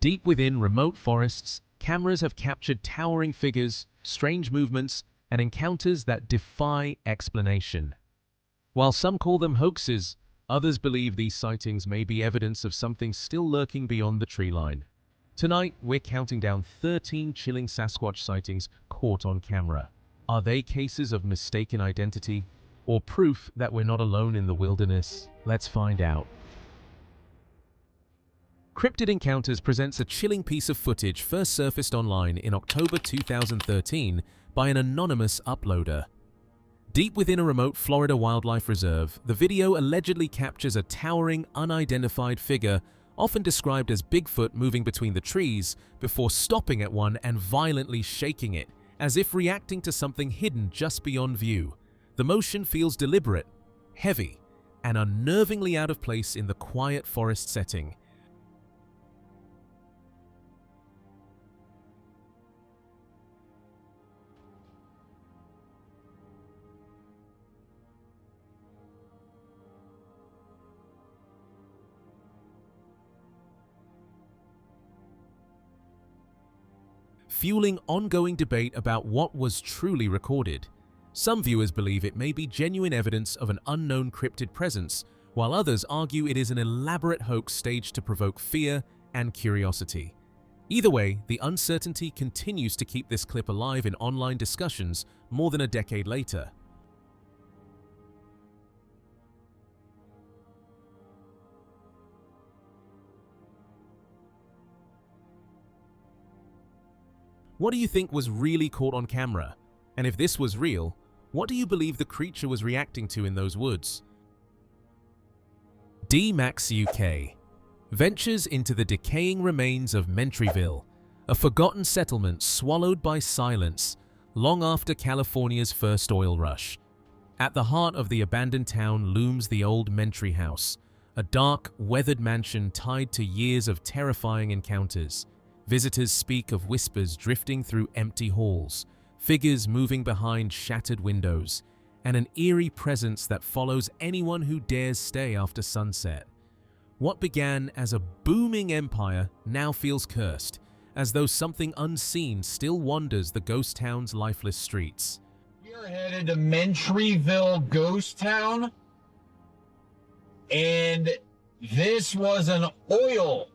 Deep within remote forests, cameras have captured towering figures, strange movements, and encounters that defy explanation. While some call them hoaxes, others believe these sightings may be evidence of something still lurking beyond the tree line. Tonight, we're counting down 13 chilling Sasquatch sightings caught on camera. Are they cases of mistaken identity, or proof that we're not alone in the wilderness? Let's find out. Cryptid Encounters presents a chilling piece of footage first surfaced online in October 2013 by an anonymous uploader. Deep within a remote Florida wildlife reserve, the video allegedly captures a towering, unidentified figure, often described as Bigfoot, moving between the trees before stopping at one and violently shaking it, as if reacting to something hidden just beyond view. The motion feels deliberate, heavy, and unnervingly out of place in the quiet forest setting. Fueling ongoing debate about what was truly recorded. Some viewers believe it may be genuine evidence of an unknown cryptid presence, while others argue it is an elaborate hoax staged to provoke fear and curiosity. Either way, the uncertainty continues to keep this clip alive in online discussions more than a decade later. What do you think was really caught on camera? And if this was real, what do you believe the creature was reacting to in those woods? D-Max UK ventures into the decaying remains of Mentryville, a forgotten settlement swallowed by silence long after California's first oil rush. At the heart of the abandoned town looms the old Mentry House, a dark, weathered mansion tied to years of terrifying encounters. Visitors speak of whispers drifting through empty halls, figures moving behind shattered windows, and an eerie presence that follows anyone who dares stay after sunset. What began as a booming empire now feels cursed, as though something unseen still wanders the ghost town's lifeless streets. We're headed to Mentryville Ghost Town, and this was an oil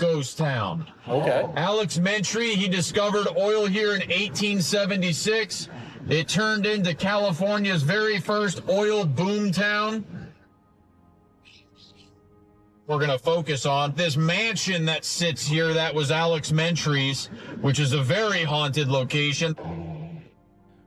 ghost town. Okay. Alex Mentry, he discovered oil here in 1876. It turned into California's very first oil boom town. We're going to focus on this mansion that sits here. That was Alex Mentry's, which is a very haunted location.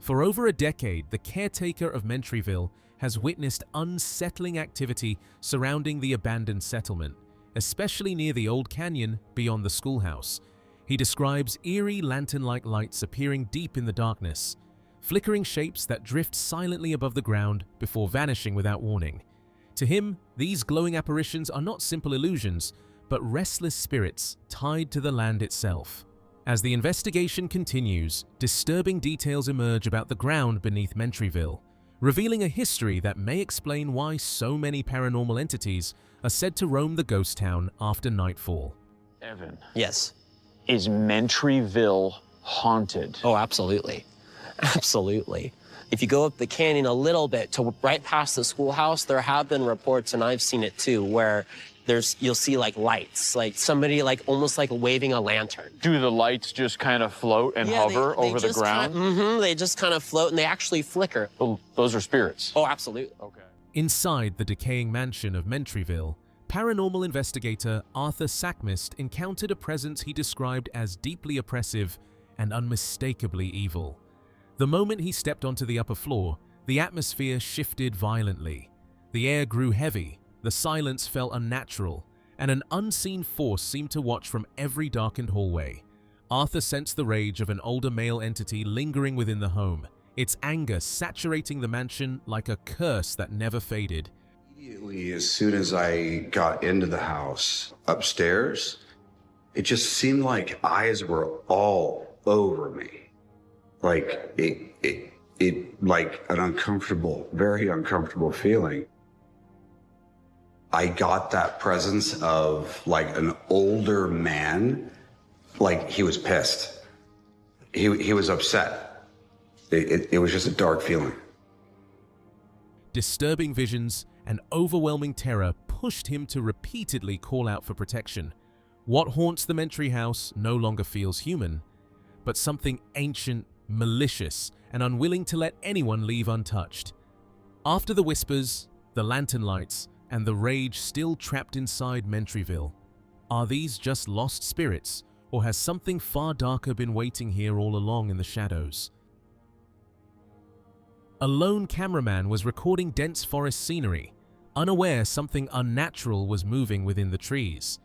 For over a decade, the caretaker of Mentryville has witnessed unsettling activity surrounding the abandoned settlement, especially near the old canyon beyond the schoolhouse. He describes eerie lantern-like lights appearing deep in the darkness, flickering shapes that drift silently above the ground before vanishing without warning. To him, these glowing apparitions are not simple illusions, but restless spirits tied to the land itself. As the investigation continues, disturbing details emerge about the ground beneath Mentryville, revealing a history that may explain why so many paranormal entities are said to roam the ghost town after nightfall. Evan. Yes. Is Mentryville haunted? Oh, absolutely. Absolutely. If you go up the canyon a little bit to right past the schoolhouse, there have been reports, and I've seen it too, where you'll see like lights, like somebody almost like waving a lantern. Do the lights just kind of float and hover over the ground? They just kind of float, and they actually flicker. Oh, those are spirits. Oh, absolutely. Okay. Inside the decaying mansion of Mentryville, paranormal investigator Arthur Sackmist encountered a presence he described as deeply oppressive and unmistakably evil. The moment he stepped onto the upper floor, the atmosphere shifted violently. The air grew heavy, the silence felt unnatural, and an unseen force seemed to watch from every darkened hallway. Arthur sensed the rage of an older male entity lingering within the home, its anger saturating the mansion like a curse that never faded. Immediately, as soon as I got into the house upstairs, it just seemed like eyes were all over me. Like it like an uncomfortable, very uncomfortable feeling. I got that presence of like an older man like he was pissed. He was upset. It was just a dark feeling. Disturbing visions and overwhelming terror pushed him to repeatedly call out for protection. What haunts the Mentry house no longer feels human, but something ancient, malicious, and unwilling to let anyone leave untouched. After the whispers, the lantern lights, and the rage still trapped inside Mentryville, are these just lost spirits, or has something far darker been waiting here all along in the shadows? A lone cameraman was recording dense forest scenery, unaware something unnatural was moving within the trees.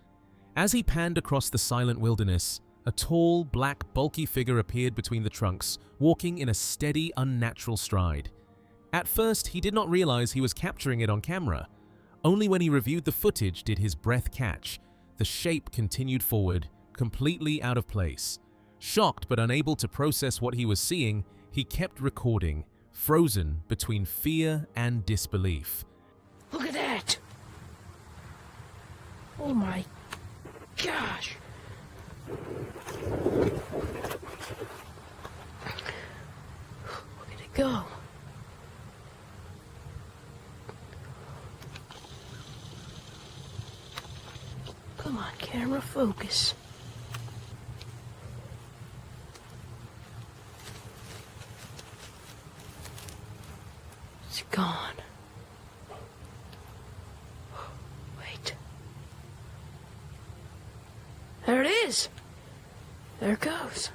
As he panned across the silent wilderness, a tall, black, bulky figure appeared between the trunks, walking in a steady, unnatural stride. At first, he did not realize he was capturing it on camera. Only when he reviewed the footage did his breath catch. The shape continued forward, completely out of place. Shocked but unable to process what he was seeing, he kept recording, frozen between fear and disbelief. Look at that! Oh my gosh! Look at it go! Come on, camera, focus. It's gone. Wait. There it is. There it goes.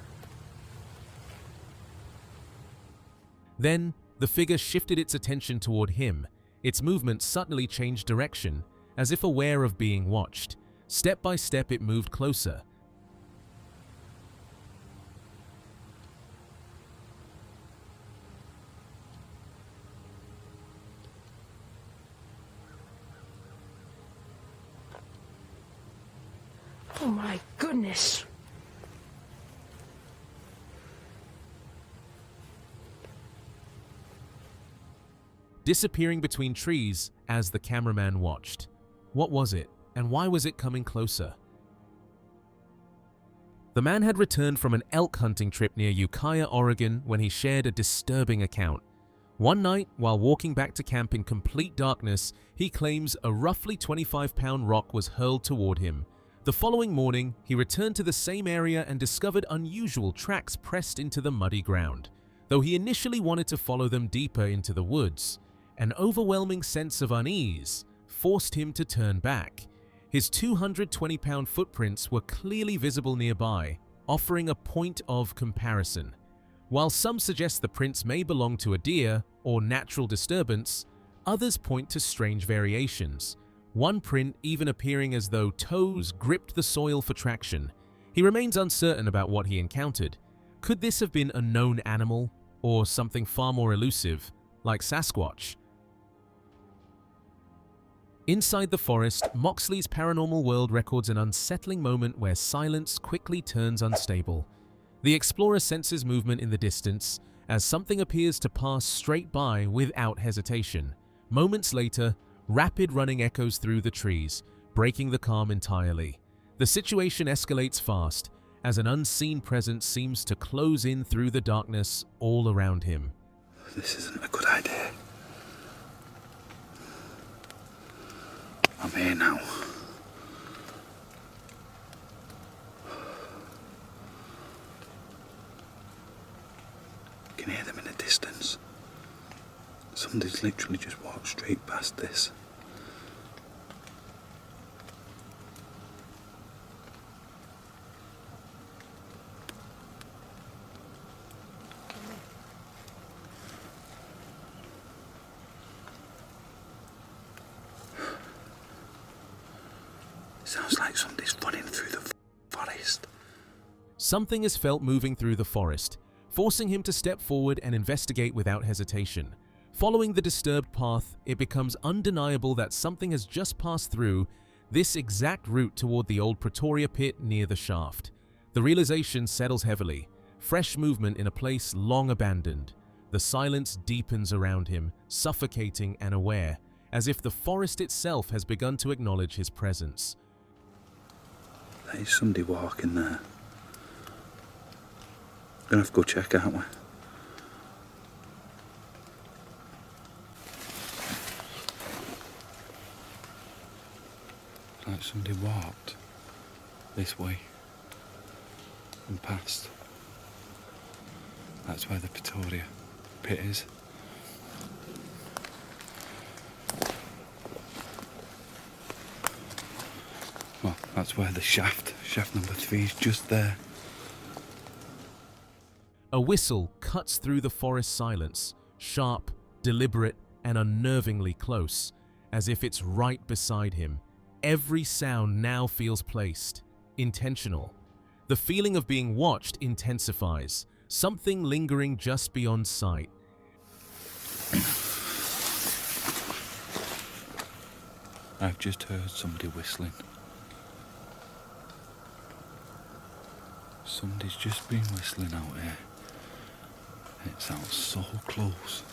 Then, the figure shifted its attention toward him. Its movement suddenly changed direction, as if aware of being watched. Step by step, it moved closer. Oh my goodness. Disappearing between trees as the cameraman watched. What was it, and why was it coming closer? The man had returned from an elk hunting trip near Ukiah, Oregon, when he shared a disturbing account. One night, while walking back to camp in complete darkness, he claims a roughly 25-pound rock was hurled toward him. The following morning, he returned to the same area and discovered unusual tracks pressed into the muddy ground. Though he initially wanted to follow them deeper into the woods, an overwhelming sense of unease forced him to turn back. His 220-pound footprints were clearly visible nearby, offering a point of comparison. While some suggest the prints may belong to a deer or natural disturbance, others point to strange variations. One print even appearing as though toes gripped the soil for traction. He remains uncertain about what he encountered. Could this have been a known animal, or something far more elusive, like Sasquatch? Inside the forest, Moxley's Paranormal World records an unsettling moment where silence quickly turns unstable. The explorer senses movement in the distance as something appears to pass straight by without hesitation. Moments later, rapid running echoes through the trees, breaking the calm entirely. The situation escalates fast as an unseen presence seems to close in through the darkness all around him. This isn't a good idea. I'm here now. I can hear them in the distance. Somebody's literally just walked straight past this. Sounds like somebody's running through the forest. Something is felt moving through the forest, forcing him to step forward and investigate without hesitation. Following the disturbed path, it becomes undeniable that something has just passed through this exact route toward the old Pretoria pit near the shaft. The realization settles heavily, fresh movement in a place long abandoned. The silence deepens around him, suffocating and aware, as if the forest itself has begun to acknowledge his presence. There's somebody walking there. Gonna have to go check, aren't we? Like somebody walked this way and past. That's where the Pretoria pit is. Well, that's where the shaft number 3 is just there. A whistle cuts through the forest silence, sharp, deliberate, and unnervingly close, as if it's right beside him. Every sound now feels placed, intentional. The feeling of being watched intensifies, something lingering just beyond sight. I've just heard somebody whistling. Somebody's just been whistling out here. It sounds so close.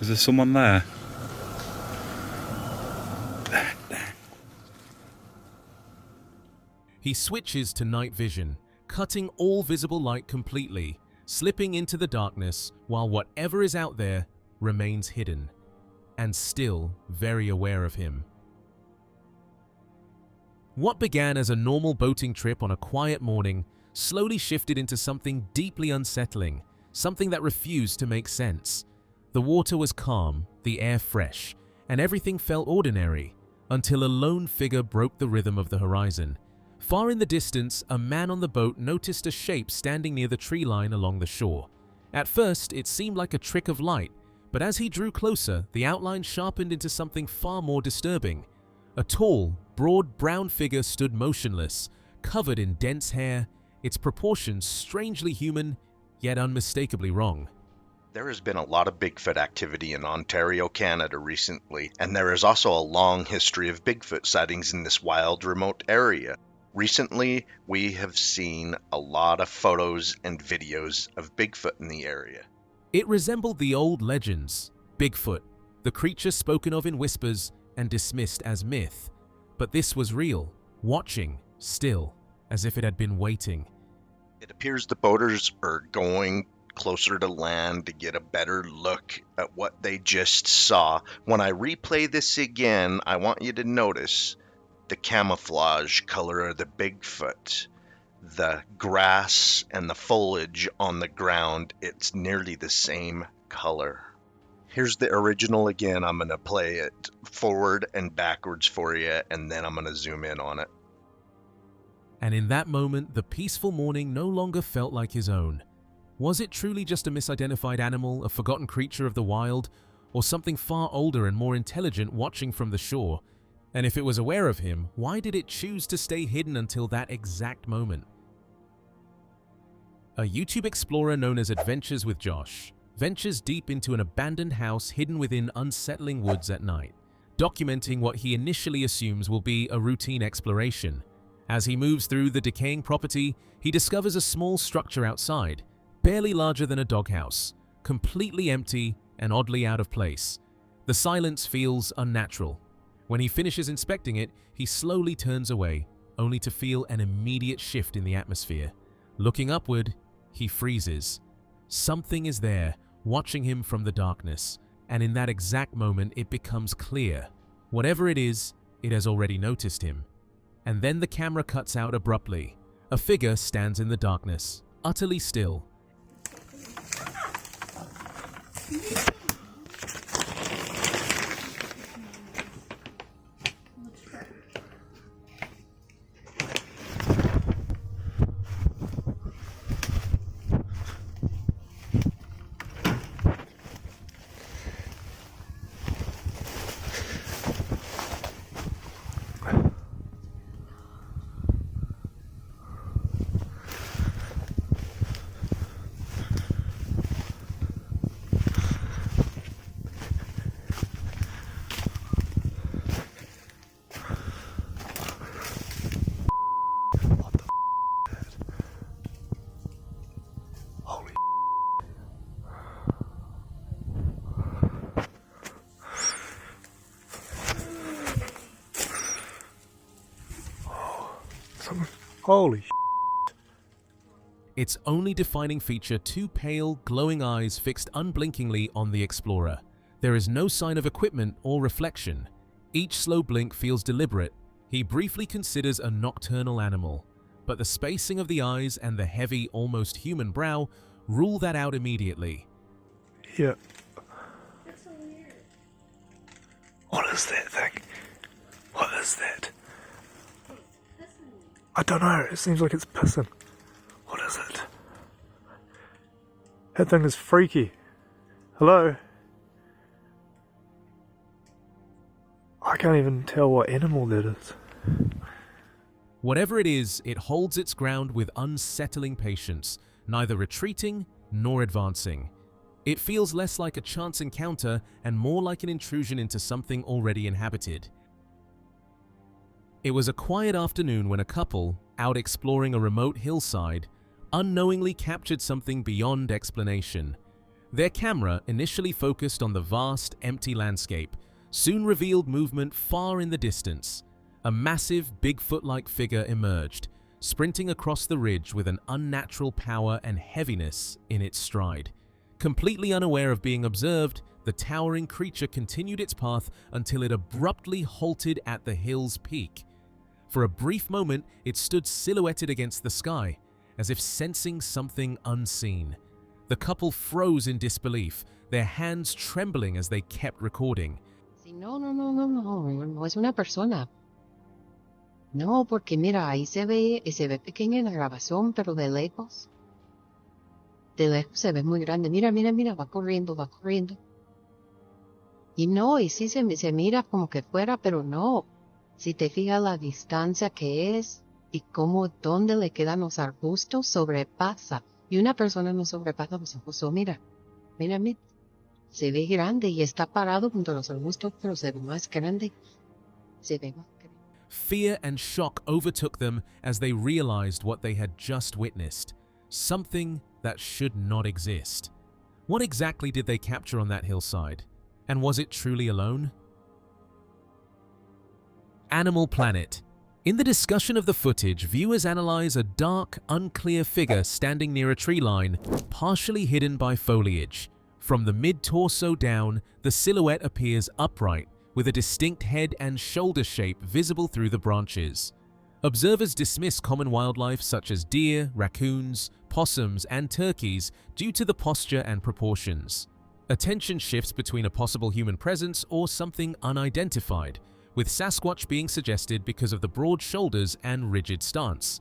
Is there someone there? There. He switches to night vision, cutting all visible light completely, slipping into the darkness while whatever is out there remains hidden, and still very aware of him. What began as a normal boating trip on a quiet morning slowly shifted into something deeply unsettling, something that refused to make sense. The water was calm, the air fresh, and everything felt ordinary, until a lone figure broke the rhythm of the horizon. Far in the distance, a man on the boat noticed a shape standing near the tree line along the shore. At first, it seemed like a trick of light, but as he drew closer, the outline sharpened into something far more disturbing. A tall, broad brown figure stood motionless, covered in dense hair, its proportions strangely human, yet unmistakably wrong. There has been a lot of Bigfoot activity in Ontario, Canada recently, and there is also a long history of Bigfoot sightings in this wild, remote area. Recently, we have seen a lot of photos and videos of Bigfoot in the area. It resembled the old legends, Bigfoot, the creature spoken of in whispers and dismissed as myth. But this was real, watching, still, as if it had been waiting. It appears the boaters are going closer to land to get a better look at what they just saw. When I replay this again, I want you to notice the camouflage color of the Bigfoot, the grass and the foliage on the ground. It's nearly the same color. Here's the original again. I'm going to play it forward and backwards for you, and then I'm going to zoom in on it. And in that moment, the peaceful morning no longer felt like his own. Was it truly just a misidentified animal, a forgotten creature of the wild, or something far older and more intelligent watching from the shore? And if it was aware of him, why did it choose to stay hidden until that exact moment? A YouTube explorer known as Adventures with Josh ventures deep into an abandoned house hidden within unsettling woods at night, documenting what he initially assumes will be a routine exploration. As he moves through the decaying property, he discovers a small structure outside, barely larger than a doghouse, completely empty and oddly out of place. The silence feels unnatural. When he finishes inspecting it, he slowly turns away, only to feel an immediate shift in the atmosphere. Looking upward, he freezes. Something is there, watching him from the darkness, and in that exact moment it becomes clear. Whatever it is, it has already noticed him. And then the camera cuts out abruptly. A figure stands in the darkness, utterly still. something. Holy Its only defining feature, two pale, glowing eyes fixed unblinkingly on the explorer. There is no sign of equipment or reflection. Each slow blink feels deliberate. He briefly considers a nocturnal animal, but the spacing of the eyes and the heavy, almost human brow rule that out immediately. Yeah. That's so weird. What is that thing? What is that? I don't know. It seems like it's pissing. What is it? That thing is freaky. Hello? I can't even tell what animal that is. Whatever it is, it holds its ground with unsettling patience, neither retreating nor advancing. It feels less like a chance encounter and more like an intrusion into something already inhabited. It was a quiet afternoon when a couple, out exploring a remote hillside, unknowingly captured something beyond explanation. Their camera, initially focused on the vast, empty landscape, soon revealed movement far in the distance. A massive, Bigfoot-like figure emerged, sprinting across the ridge with an unnatural power and heaviness in its stride. Completely unaware of being observed, the towering creature continued its path until it abruptly halted at the hill's peak. For a brief moment, it stood silhouetted against the sky, as if sensing something unseen. The couple froze in disbelief, their hands trembling as they kept recording. No es una persona. No, porque mira, ahí se ve pequeña en la grabación, pero de lejos se ve muy grande. Mira, va corriendo. Y no, y sí se mira como que fuera, pero no. Si te fijas la distancia que es y cómo donde le quedan los arbustos, sobrepasa. Y una persona no sobrepasa los arbustos. Mira. Se ve grande y está parado junto a los arbustos, pero se ve más grande. Fear and shock overtook them as they realized what they had just witnessed. Something that should not exist. What exactly did they capture on that hillside? And was it truly alone? Animal Planet. In the discussion of the footage, viewers analyze a dark, unclear figure standing near a tree line, partially hidden by foliage. From the mid-torso down, the silhouette appears upright, with a distinct head and shoulder shape visible through the branches. Observers dismiss common wildlife such as deer, raccoons, possums, and turkeys due to the posture and proportions. Attention shifts between a possible human presence or something unidentified, with Sasquatch being suggested because of the broad shoulders and rigid stance.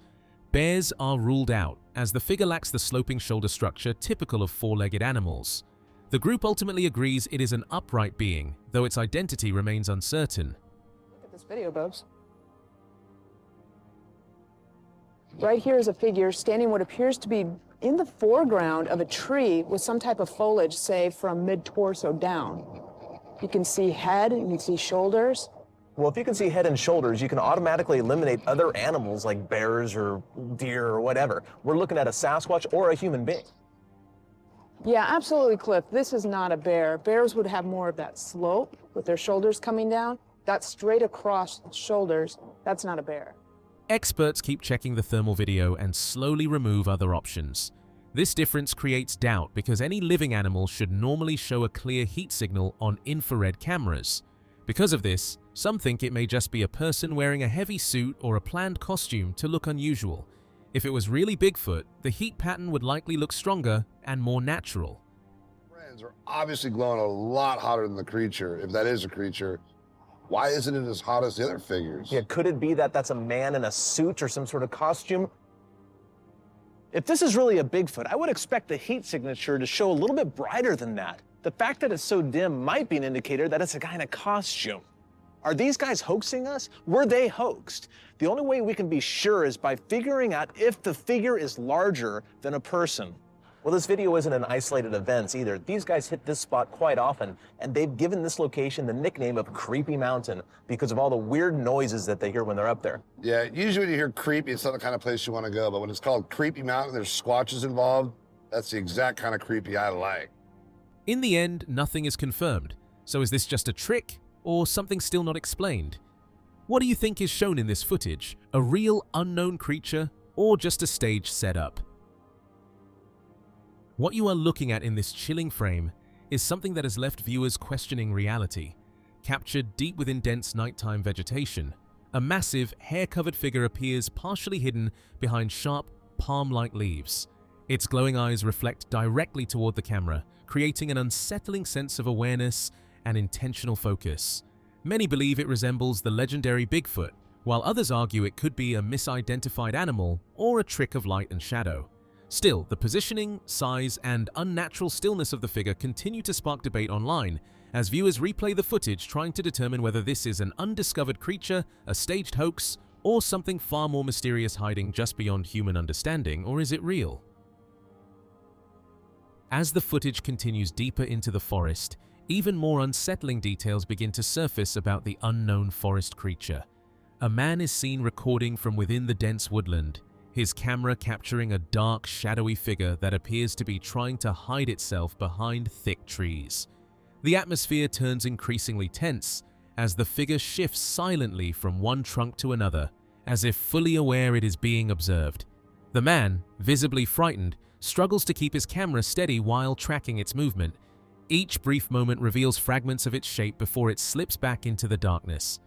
Bears are ruled out, as the figure lacks the sloping shoulder structure typical of four-legged animals. The group ultimately agrees it is an upright being, though its identity remains uncertain. Look at this video, Bubs. Right here is a figure standing what appears to be in the foreground of a tree with some type of foliage, say from mid-torso down. You can see head, you can see shoulders. Well, if you can see head and shoulders, you can automatically eliminate other animals like bears or deer or whatever. We're looking at a Sasquatch or a human being. Yeah, absolutely, Cliff. This is not a bear. Bears would have more of that slope with their shoulders coming down. That straight across shoulders, that's not a bear. Experts keep checking the thermal video and slowly remove other options. This difference creates doubt because any living animal should normally show a clear heat signal on infrared cameras. Because of this, some think it may just be a person wearing a heavy suit or a planned costume to look unusual. If it was really Bigfoot, the heat pattern would likely look stronger and more natural. Friends are obviously glowing a lot hotter than the creature, if that is a creature. Why isn't it as hot as the other figures? Yeah, could it be that that's a man in a suit or some sort of costume? If this is really a Bigfoot, I would expect the heat signature to show a little bit brighter than that. The fact that it's so dim might be an indicator that it's a guy in a costume. Are these guys hoaxing us? Were they hoaxed? The only way we can be sure is by figuring out if the figure is larger than a person. Well, this video isn't an isolated event either. These guys hit this spot quite often, and they've given this location the nickname of Creepy Mountain because of all the weird noises that they hear when they're up there. Yeah, usually when you hear creepy, it's not the kind of place you want to go, but when it's called Creepy Mountain, there's squatches involved, that's the exact kind of creepy I like. In the end, nothing is confirmed. So is this just a trick, or something still not explained? What do you think is shown in this footage? A real unknown creature or just a stage setup? What you are looking at in this chilling frame is something that has left viewers questioning reality. Captured deep within dense nighttime vegetation, a massive, hair-covered figure appears partially hidden behind sharp, palm-like leaves. Its glowing eyes reflect directly toward the camera, creating an unsettling sense of awareness and intentional focus. Many believe it resembles the legendary Bigfoot, while others argue it could be a misidentified animal or a trick of light and shadow. Still, the positioning, size, and unnatural stillness of the figure continue to spark debate online as viewers replay the footage trying to determine whether this is an undiscovered creature, a staged hoax, or something far more mysterious hiding just beyond human understanding, or is it real? As the footage continues deeper into the forest, even more unsettling details begin to surface about the unknown forest creature. A man is seen recording from within the dense woodland, his camera capturing a dark, shadowy figure that appears to be trying to hide itself behind thick trees. The atmosphere turns increasingly tense as the figure shifts silently from one trunk to another, as if fully aware it is being observed. The man, visibly frightened, struggles to keep his camera steady while tracking its movement. Each brief moment reveals fragments of its shape before it slips back into the darkness.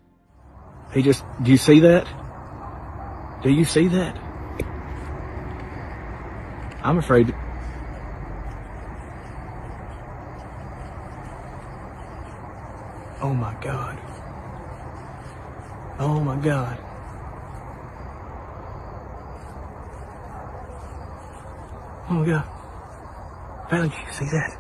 Do you see that? Do you see that? I'm afraid. Oh my God. Oh my God. Oh my God. Valerie, you see that?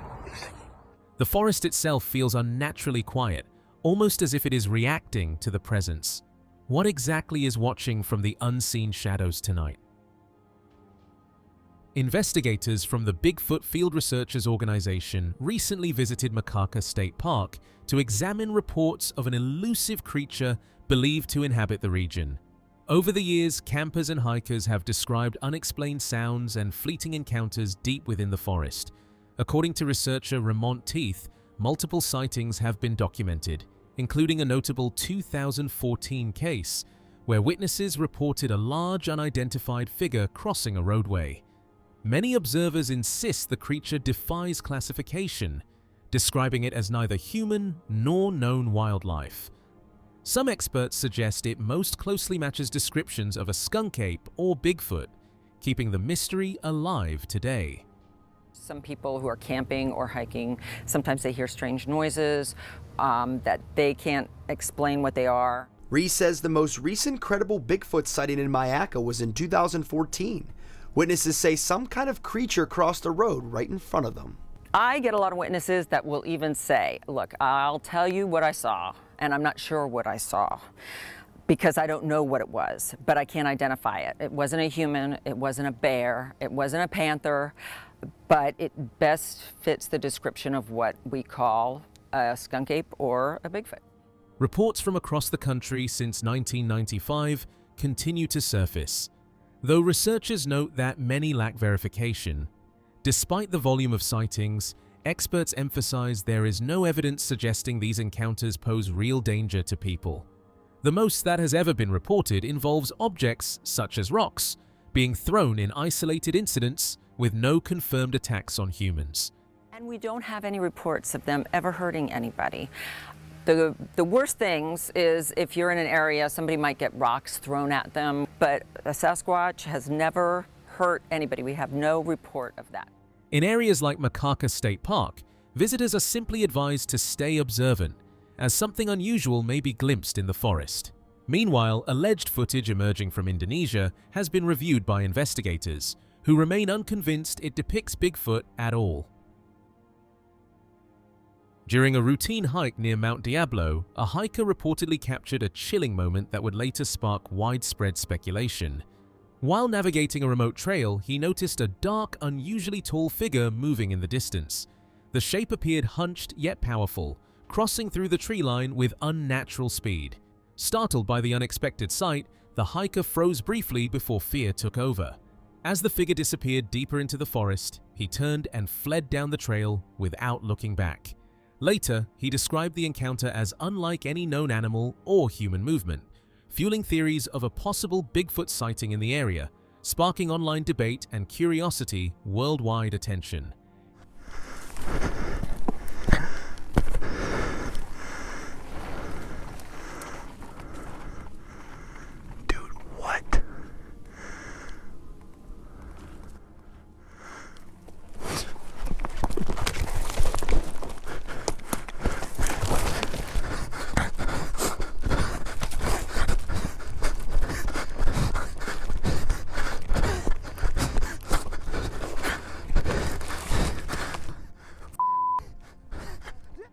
The forest itself feels unnaturally quiet, almost as if it is reacting to the presence. What exactly is watching from the unseen shadows tonight? Investigators from the Bigfoot Field Researchers Organization recently visited Makaka State Park to examine reports of an elusive creature believed to inhabit the region. Over the years, campers and hikers have described unexplained sounds and fleeting encounters deep within the forest. According to researcher Ramont Teeth, multiple sightings have been documented, including a notable 2014 case where witnesses reported a large unidentified figure crossing a roadway. Many observers insist the creature defies classification, describing it as neither human nor known wildlife. Some experts suggest it most closely matches descriptions of a skunk ape or Bigfoot, keeping the mystery alive today. Some people who are camping or hiking, sometimes they hear strange noises that they can't explain what they are. Reese says the most recent credible Bigfoot sighting in Myakka was in 2014. Witnesses say some kind of creature crossed the road right in front of them. I get a lot of witnesses that will even say, look, I'll tell you what I saw, and I'm not sure what I saw because I don't know what it was, but I can't identify it. It wasn't a human, it wasn't a bear, it wasn't a panther, but it best fits the description of what we call a skunk ape or a Bigfoot. Reports from across the country since 1995 continue to surface, though researchers note that many lack verification. Despite the volume of sightings, experts emphasize there is no evidence suggesting these encounters pose real danger to people. The most that has ever been reported involves objects, such as rocks, being thrown in isolated incidents with no confirmed attacks on humans. And we don't have any reports of them ever hurting anybody. The worst things is if you're in an area, somebody might get rocks thrown at them, but a Sasquatch has never hurt anybody. We have no report of that. In areas like Makaka State Park, visitors are simply advised to stay observant, as something unusual may be glimpsed in the forest. Meanwhile, alleged footage emerging from Indonesia has been reviewed by investigators, who remain unconvinced it depicts Bigfoot at all. During a routine hike near Mount Diablo, a hiker reportedly captured a chilling moment that would later spark widespread speculation. While navigating a remote trail, he noticed a dark, unusually tall figure moving in the distance. The shape appeared hunched yet powerful, crossing through the tree line with unnatural speed. Startled by the unexpected sight, the hiker froze briefly before fear took over. As the figure disappeared deeper into the forest, he turned and fled down the trail without looking back. Later, he described the encounter as unlike any known animal or human movement, fueling theories of a possible Bigfoot sighting in the area, sparking online debate and curiosity, worldwide attention.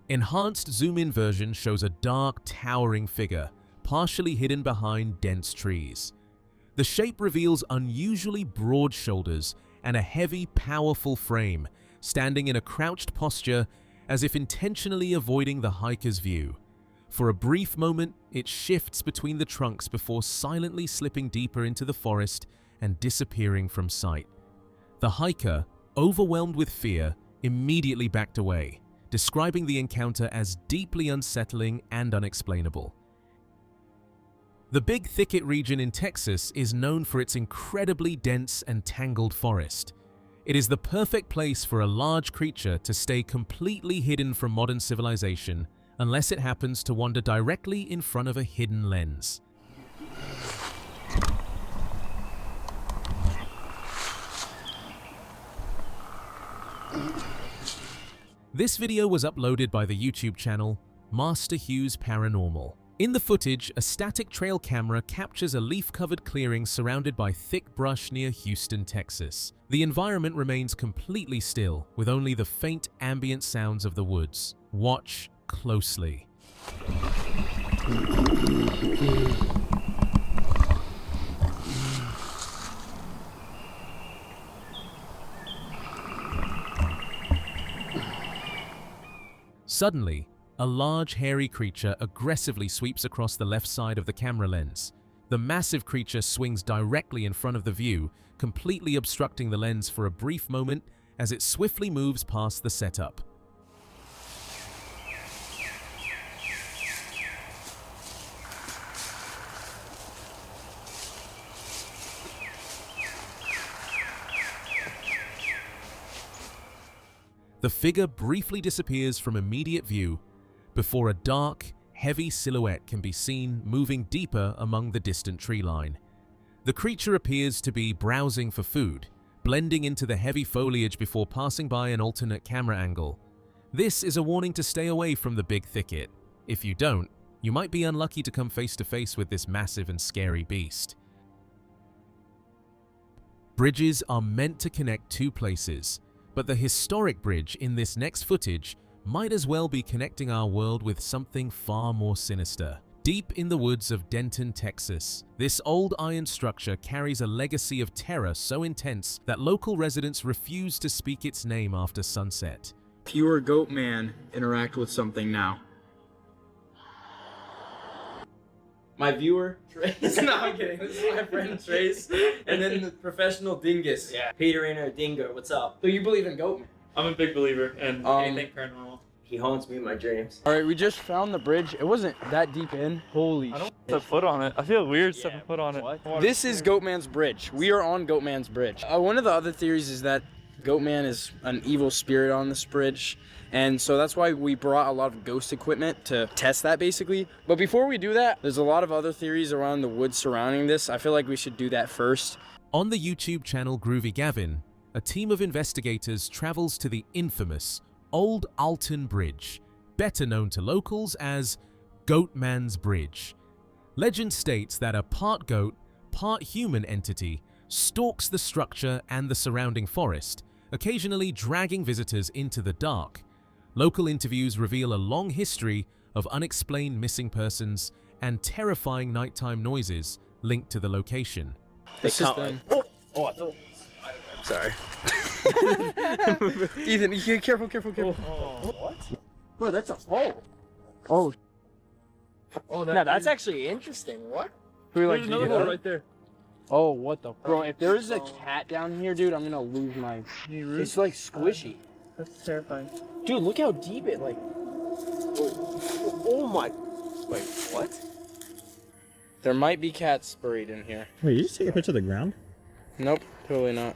Enhanced zoom-in version shows a dark, towering figure, partially hidden behind dense trees. The shape reveals unusually broad shoulders and a heavy, powerful frame, standing in a crouched posture as if intentionally avoiding the hiker's view. For a brief moment, it shifts between the trunks before silently slipping deeper into the forest and disappearing from sight. The hiker, overwhelmed with fear, immediately backed away, describing the encounter as deeply unsettling and unexplainable. The Big Thicket region in Texas is known for its incredibly dense and tangled forest. It is the perfect place for a large creature to stay completely hidden from modern civilization unless it happens to wander directly in front of a hidden lens. This video was uploaded by the YouTube channel Master Hughes Paranormal. In the footage, a static trail camera captures a leaf-covered clearing surrounded by thick brush near Houston, Texas. The environment remains completely still, with only the faint ambient sounds of the woods. Watch closely. Suddenly, a large hairy creature aggressively sweeps across the left side of the camera lens. The massive creature swings directly in front of the view, completely obstructing the lens for a brief moment as it swiftly moves past the setup. The figure briefly disappears from immediate view before a dark, heavy silhouette can be seen moving deeper among the distant tree line. The creature appears to be browsing for food, blending into the heavy foliage before passing by an alternate camera angle. This is a warning to stay away from the Big Thicket. If you don't, you might be unlucky to come face to face with this massive and scary beast. Bridges are meant to connect two places, but the historic bridge in this next footage might as well be connecting our world with something far more sinister. Deep in the woods of Denton, Texas, this old iron structure carries a legacy of terror so intense that local residents refuse to speak its name after sunset. If you were Goat Man, interact with something now. My viewer, Trace. No, I'm kidding. This is my friend Trace. And then the professional dingus. Yeah. Peter Rainer Dingo, what's up? So you believe in Goat Man? I'm a big believer in anything paranormal. He haunts me in my dreams. Alright, we just found the bridge. It wasn't that deep in. Holy I don't put foot on it. I feel weird stepping foot on it. What? This is Goat Man's bridge. We are on Goat Man's bridge. One of the other theories is that Goat Man is an evil spirit on this bridge. And so that's why we brought a lot of ghost equipment to test that basically. But before we do that, there's a lot of other theories around the woods surrounding this. I feel like we should do that first. On the YouTube channel Groovy Gavin, a team of investigators travels to the infamous Old Alton Bridge, better known to locals as Goat Man's Bridge. Legend states that a part goat, part human entity stalks the structure and the surrounding forest, occasionally dragging visitors into the dark. Local interviews reveal a long history of unexplained missing persons and terrifying nighttime noises linked to the location. This is them. Oh, I'm sorry. Ethan, you careful. What? Bro, that's a hole. Oh. Oh, that's actually interesting. What? There's another hole right there. Oh, what the? Bro, if there is a cat down here, dude, I'm gonna lose my... It's like squishy. That's terrifying. Dude, look how deep it like... Oh my... Wait, what? There might be cats buried in here. Wait, you just take a picture of the ground? Nope, totally not.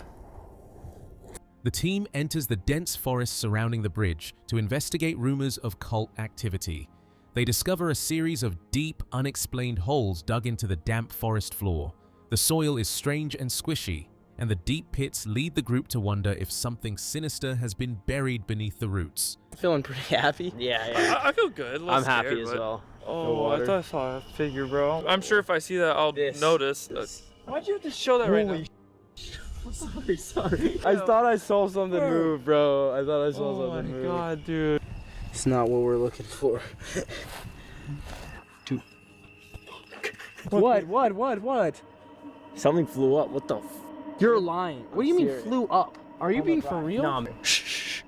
The team enters the dense forest surrounding the bridge to investigate rumors of cult activity. They discover a series of deep, unexplained holes dug into the damp forest floor. The soil is strange and squishy, and the deep pits lead the group to wonder if something sinister has been buried beneath the roots. Feeling pretty happy? Yeah. I feel good. I'm happy as well. Oh, I thought I saw a figure, bro. I'm sure if I see that, I'll notice. Why'd you have to show that right now? Sorry. I thought I saw something move, bro. I thought I saw something move. Oh my god, dude. It's not what we're looking for. Dude. What? Something flew up. What the f? You're lying. What do you mean Serious. flew up? Are you being for real? Nah, man. Shh.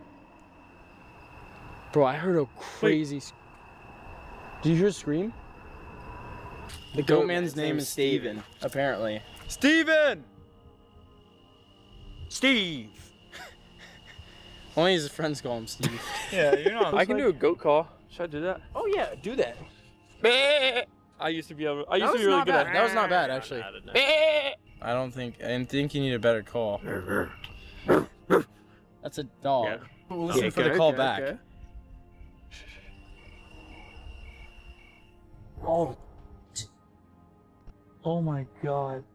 Bro, I heard a crazy. Did you hear a scream? The goat man's name is Steven, apparently. Steven! Steve! Only his friends call him Steve. Yeah, you know. I can do a goat call. Should I do that? Oh yeah, do that. I used to be able. I used to be really good at it. That was not bad, actually. I think you need a better call. That's a dog. Yeah. We'll listen for the call back. Okay. Oh my god.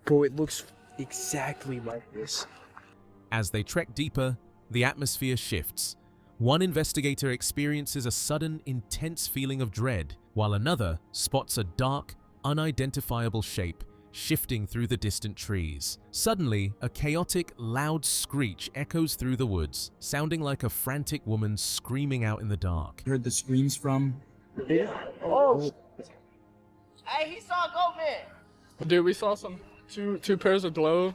Bro, it looks exactly like this. As they trek deeper, the atmosphere shifts. One investigator experiences a sudden, intense feeling of dread, while another spots a dark, unidentifiable shape shifting through the distant trees. Suddenly, a chaotic, loud screech echoes through the woods, sounding like a frantic woman screaming out in the dark. Heard the screams from? Oh. Hey, he saw a goat man. Dude, we saw two pairs of glow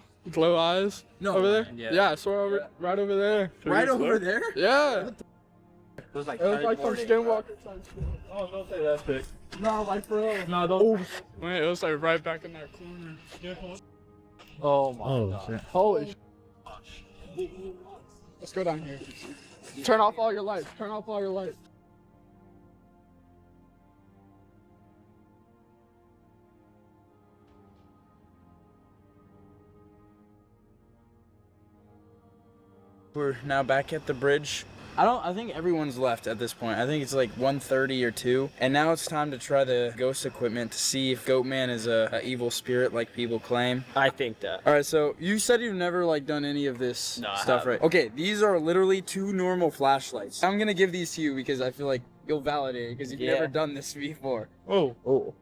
eyes over there. Yeah, I saw right over there. Right over there? Yeah. It was like some skinwalker type shit. Oh, don't say that shit. No, like for real. No, don't. Wait, it was like right back in that corner. Oh my god. Shit. Holy shit. Let's go down here. Turn off all your lights. Turn off all your lights. We're now back at the bridge. I think everyone's left at this point. I think it's like 1:30 or 2. And now it's time to try the ghost equipment to see if Goatman is a evil spirit like people claim. I think that. All right, so you said you've never like done any of this stuff, right? Okay, these are literally 2 normal flashlights. I'm gonna give these to you because I feel like you'll validate it because you've never done this before. Oh.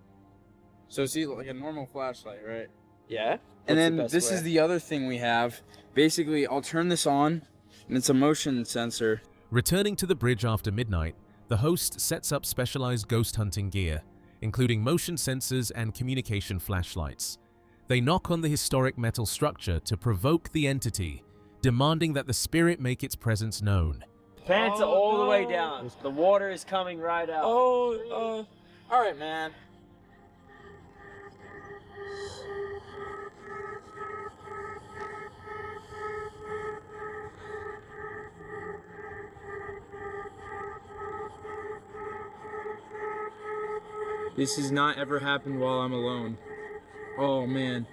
So see, like a normal flashlight, right? Yeah. And then this is the other thing we have. Basically, I'll turn this on, and it's a motion sensor. Returning to the bridge after midnight, the host sets up specialized ghost hunting gear, including motion sensors and communication flashlights. They knock on the historic metal structure to provoke the entity, demanding that the spirit make its presence known. Pants are all the way down. The water is coming right out. All right, man. This has not ever happened while I'm alone. Oh man.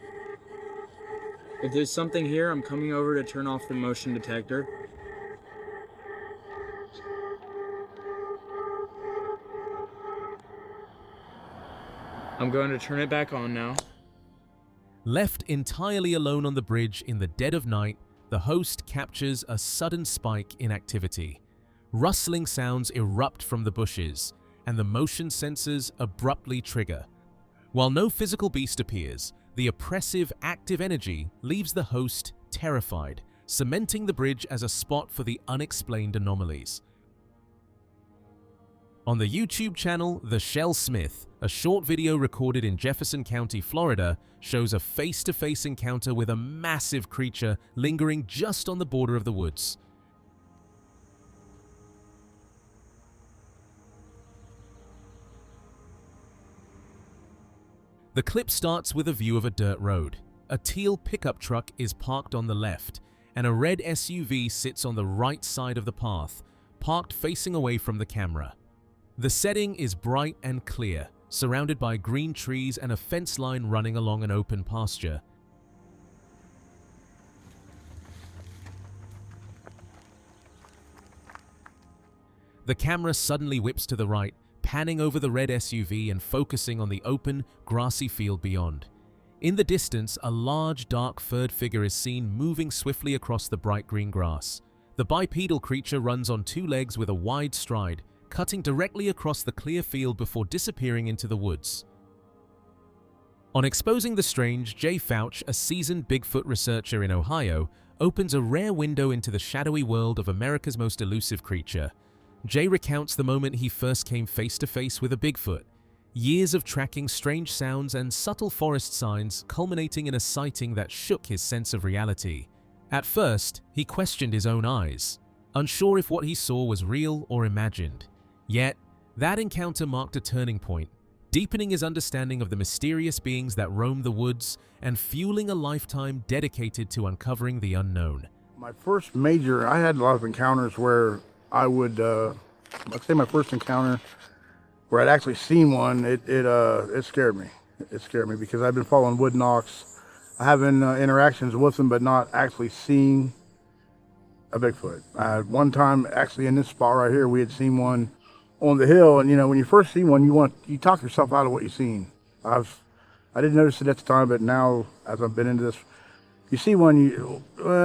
If there's something here, I'm coming over to turn off the motion detector. I'm going to turn it back on now. Left entirely alone on the bridge in the dead of night, the host captures a sudden spike in activity. Rustling sounds erupt from the bushes, and the motion sensors abruptly trigger. While no physical beast appears, the oppressive, active energy leaves the host terrified, cementing the bridge as a spot for the unexplained anomalies. On the YouTube channel The Shell Smith, a short video recorded in Jefferson County, Florida, shows a face-to-face encounter with a massive creature lingering just on the border of the woods. The clip starts with a view of a dirt road. A teal pickup truck is parked on the left, and a red SUV sits on the right side of the path, parked facing away from the camera. The setting is bright and clear, surrounded by green trees and a fence line running along an open pasture. The camera suddenly whips to the right, panning over the red SUV and focusing on the open, grassy field beyond. In the distance, a large, dark, furred figure is seen moving swiftly across the bright green grass. The bipedal creature runs on two legs with a wide stride, cutting directly across the clear field before disappearing into the woods. On exposing the strange, Jay Fouch, a seasoned Bigfoot researcher in Ohio, opens a rare window into the shadowy world of America's most elusive creature. Jay recounts the moment he first came face-to-face with a Bigfoot. Years of tracking strange sounds and subtle forest signs culminating in a sighting that shook his sense of reality. At first, he questioned his own eyes, unsure if what he saw was real or imagined. Yet, that encounter marked a turning point, deepening his understanding of the mysterious beings that roam the woods and fueling a lifetime dedicated to uncovering the unknown. My first major, I had a lot of encounters where I would, let's say my first encounter where I'd actually seen one, it scared me. It scared me because I've been following wood knocks. I have interactions with them, but not actually seeing a Bigfoot. One time, actually in this spot right here, we had seen one on the hill, and you know, when you first see one, you talk yourself out of what you've seen. I didn't notice it at the time, but now as I've been into this, you see one,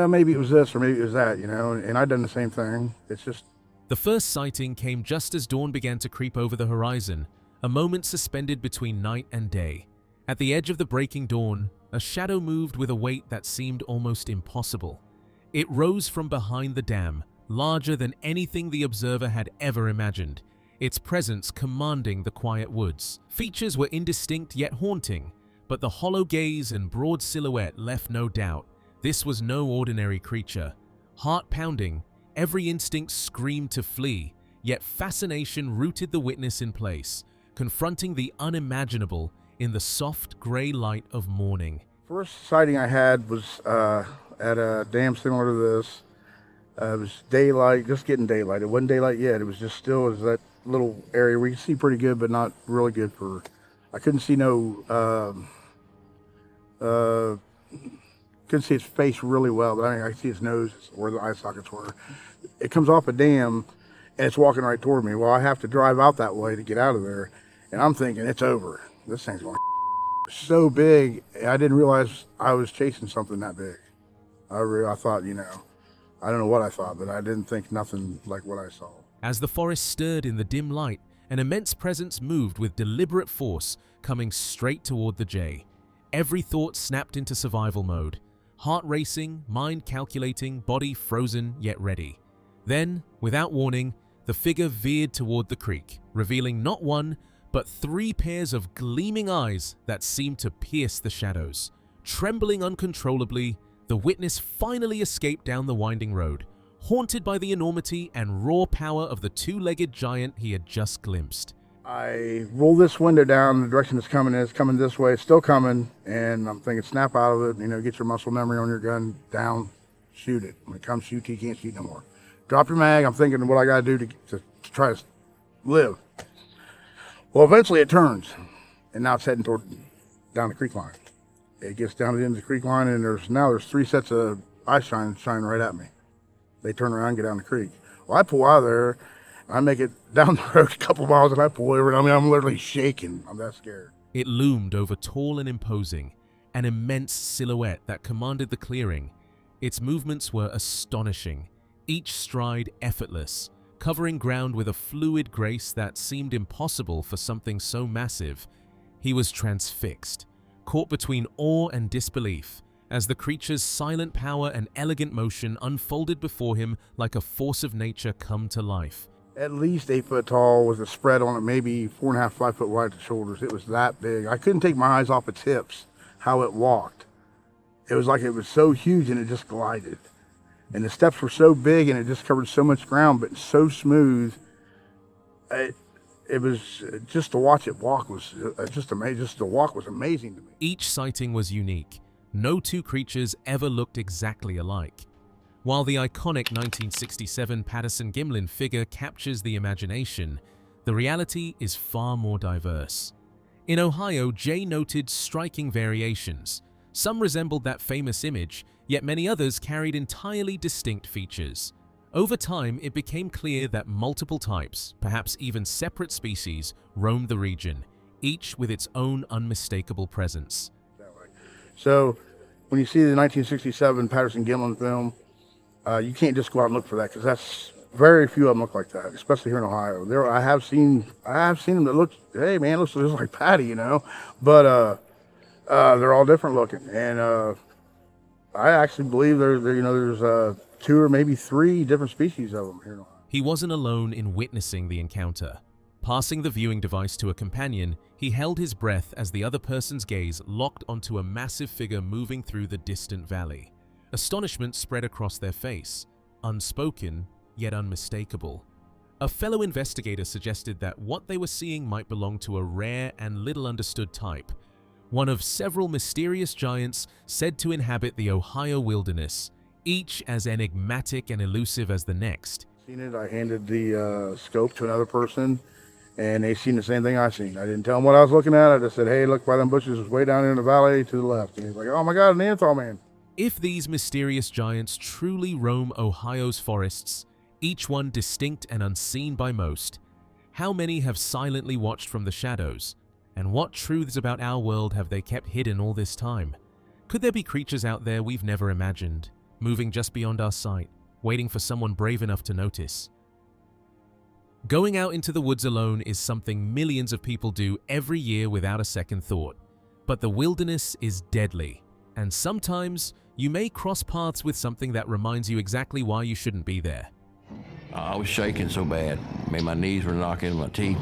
maybe it was this or maybe it was that, you know, and I've done the same thing. It's just. The first sighting came just as dawn began to creep over the horizon, a moment suspended between night and day. At the edge of the breaking dawn, a shadow moved with a weight that seemed almost impossible. It rose from behind the dam, larger than anything the observer had ever imagined, its presence commanding the quiet woods. Features were indistinct yet haunting, but the hollow gaze and broad silhouette left no doubt. This was no ordinary creature. Heart pounding, every instinct screamed to flee, yet fascination rooted the witness in place, confronting the unimaginable in the soft gray light of morning. First sighting I had was at a dam similar to this. It was daylight, just getting daylight. It wasn't daylight yet. It was just still as that little area where you can see pretty good, but not really good for. I couldn't see couldn't see his face really well, but I could see his nose where the eye sockets were. It comes off a dam, and it's walking right toward me. Well, I have to drive out that way to get out of there, and I'm thinking it's over. This thing's going so big. I didn't realize I was chasing something that big. I thought, you know, I don't know what I thought, but I didn't think nothing like what I saw. As the forest stirred in the dim light, an immense presence moved with deliberate force, coming straight toward the Jay. Every thought snapped into survival mode. Heart racing, mind calculating, body frozen yet ready. Then, without warning, the figure veered toward the creek, revealing not one, but 3 pairs of gleaming eyes that seemed to pierce the shadows. Trembling uncontrollably, the witness finally escaped down the winding road, haunted by the enormity and raw power of the 2-legged giant he had just glimpsed. I roll this window down the direction it's coming this way, it's still coming, and I'm thinking snap out of it, you know, get your muscle memory on your gun down, shoot it. When it comes shoot, you can't shoot no more. Drop your mag, I'm thinking what I gotta do to try to live. Well, eventually it turns, and now it's heading down the creek line. It gets down to the end of the creek line, and there's 3 sets of eyes shining right at me. They turn around and get down the creek. Well, I pull out of there, I make it down the road a couple miles, and I pull over, and I'm literally shaking. I'm that scared. It loomed over tall and imposing, an immense silhouette that commanded the clearing. Its movements were astonishing, each stride effortless, covering ground with a fluid grace that seemed impossible for something so massive. He was transfixed, caught between awe and disbelief, as the creature's silent power and elegant motion unfolded before him like a force of nature come to life. At least 8 foot tall with a spread on it, maybe 4.5, 5 foot wide at the shoulders. It was that big. I couldn't take my eyes off its hips, how it walked. It was like it was so huge and it just glided. And the steps were so big and it just covered so much ground, but so smooth. It was just to watch it walk was just amazing. Just the walk was amazing to me. Each sighting was unique. No 2 creatures ever looked exactly alike. While the iconic 1967 Patterson-Gimlin figure captures the imagination, the reality is far more diverse. In Ohio, Jay noted striking variations. Some resembled that famous image, yet many others carried entirely distinct features. Over time, it became clear that multiple types, perhaps even separate species, roamed the region, each with its own unmistakable presence. So, when you see the 1967 Patterson-Gimlin film, you can't just go out and look for that, because that's very few of them look like that, especially here in Ohio. I have seen them that look, hey man, looks just like Patty, you know, but they're all different looking, and I actually believe there's 2 or maybe 3 different species of them here in Ohio. He wasn't alone in witnessing the encounter. Passing the viewing device to a companion, he held his breath as the other person's gaze locked onto a massive figure moving through the distant valley. Astonishment spread across their face, unspoken yet unmistakable. A fellow investigator suggested that what they were seeing might belong to a rare and little understood type, one of several mysterious giants said to inhabit the Ohio wilderness, each as enigmatic and elusive as the next. I handed the scope to another person, and they seen the same thing I seen. I didn't tell them what I was looking at. I just said, hey, look by them bushes, it's way down in the valley to the left. And he's like, oh my God, an Neanderthal man. If these mysterious giants truly roam Ohio's forests, each one distinct and unseen by most, how many have silently watched from the shadows? And what truths about our world have they kept hidden all this time? Could there be creatures out there we've never imagined, moving just beyond our sight, waiting for someone brave enough to notice? Going out into the woods alone is something millions of people do every year without a second thought. But the wilderness is deadly, and sometimes you may cross paths with something that reminds you exactly why you shouldn't be there. I was shaking so bad. I mean, my knees were knocking in my teeth,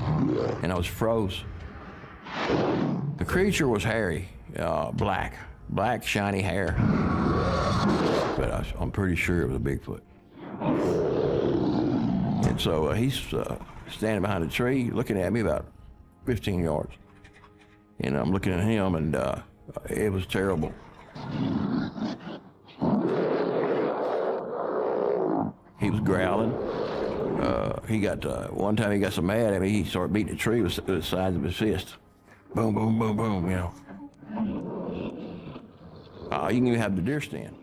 and I was froze. The creature was hairy, black, shiny hair. But I'm pretty sure it was a Bigfoot. And so he's standing behind a tree looking at me about 15 yards. And I'm looking at him, and it was terrible. He was growling. One time he got so mad at me, he started beating the tree with the sides of his fist. Boom, boom, boom, boom, you know. You can even have the deer stand.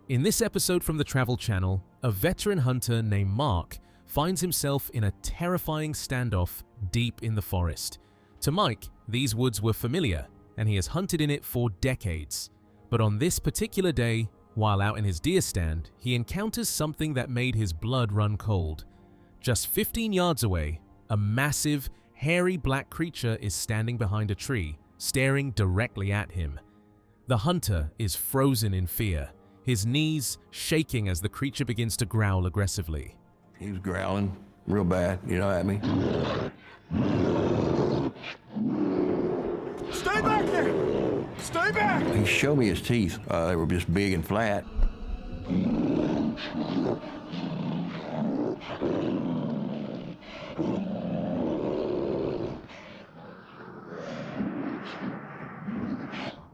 In this episode from the Travel Channel, a veteran hunter named Mark finds himself in a terrifying standoff deep in the forest. To Mike, these woods were familiar, and he has hunted in it for decades. But on this particular day, while out in his deer stand, he encounters something that made his blood run cold. Just 15 yards away, a massive, hairy black creature is standing behind a tree, staring directly at him. The hunter is frozen in fear, his knees shaking as the creature begins to growl aggressively. He was growling real bad, you know, at me. Stay back there! Stay back! He showed me his teeth. They were just big and flat.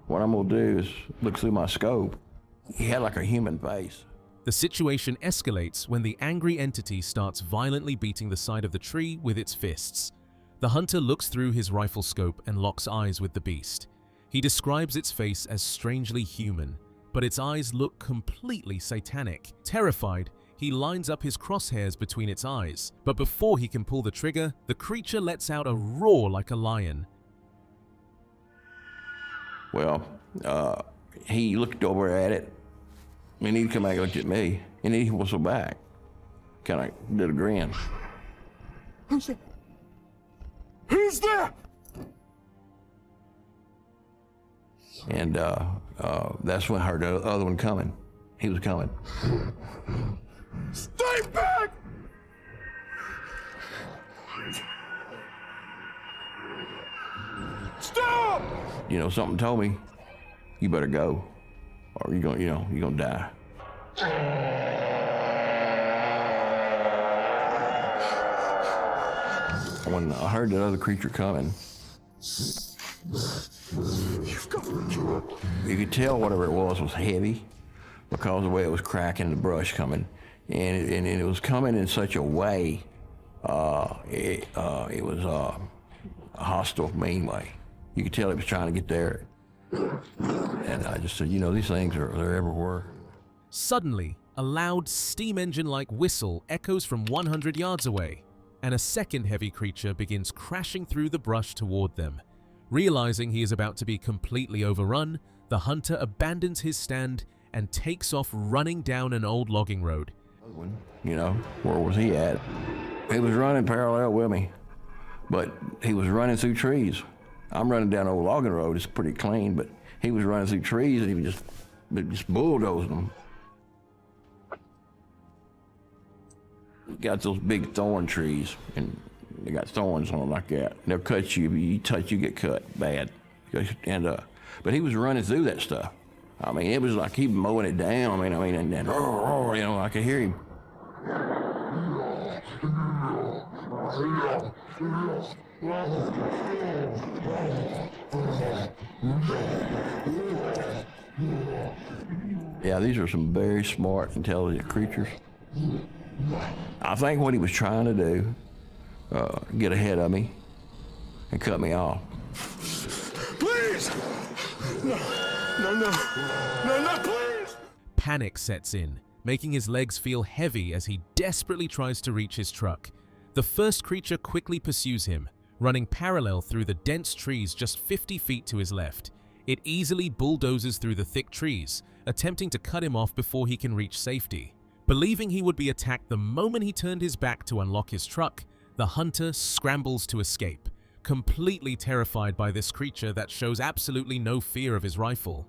What I'm gonna do is look through my scope. He had like a human face. The situation escalates when the angry entity starts violently beating the side of the tree with its fists. The hunter looks through his rifle scope and locks eyes with the beast. He describes its face as strangely human, but its eyes look completely satanic. Terrified, he lines up his crosshairs between its eyes, but before he can pull the trigger, the creature lets out a roar like a lion. Well, he looked over at it, and he come back and looked at me, and then he whistled back. Kind of did a grin. Who's there? Who's there? And that's when I heard the other one coming. He was coming. Stay back! Stop! You know, something told me, you better go, or you're gonna die. When I heard that other creature coming, you could tell whatever it was heavy because of the way it was cracking the brush coming, and it was coming in such a way, it was a hostile, mean way. You could tell it was trying to get there. And I just said, you know, these things they're everywhere. Suddenly, a loud steam engine-like whistle echoes from 100 yards away, and a second heavy creature begins crashing through the brush toward them. Realizing he is about to be completely overrun, the hunter abandons his stand and takes off running down an old logging road. You know, where was he at? He was running parallel with me, but he was running through trees. I'm running down an old logging road. It's pretty clean, but he was running through trees and he was just bulldozing them. Got those big thorn trees, and they got thorns on them like that. They'll cut you. If you touch, you get cut bad. And but he was running through that stuff. I mean, it was like he mowing it down. I mean, and then, you know, I could hear him. Yeah, these are some very smart, intelligent creatures. I think what he was trying to do, get ahead of me and cut me off. Please! No, please! Panic sets in, making his legs feel heavy as he desperately tries to reach his truck. The first creature quickly pursues him, running parallel through the dense trees just 50 feet to his left. It easily bulldozes through the thick trees, attempting to cut him off before he can reach safety. Believing he would be attacked the moment he turned his back to unlock his truck, the hunter scrambles to escape, completely terrified by this creature that shows absolutely no fear of his rifle.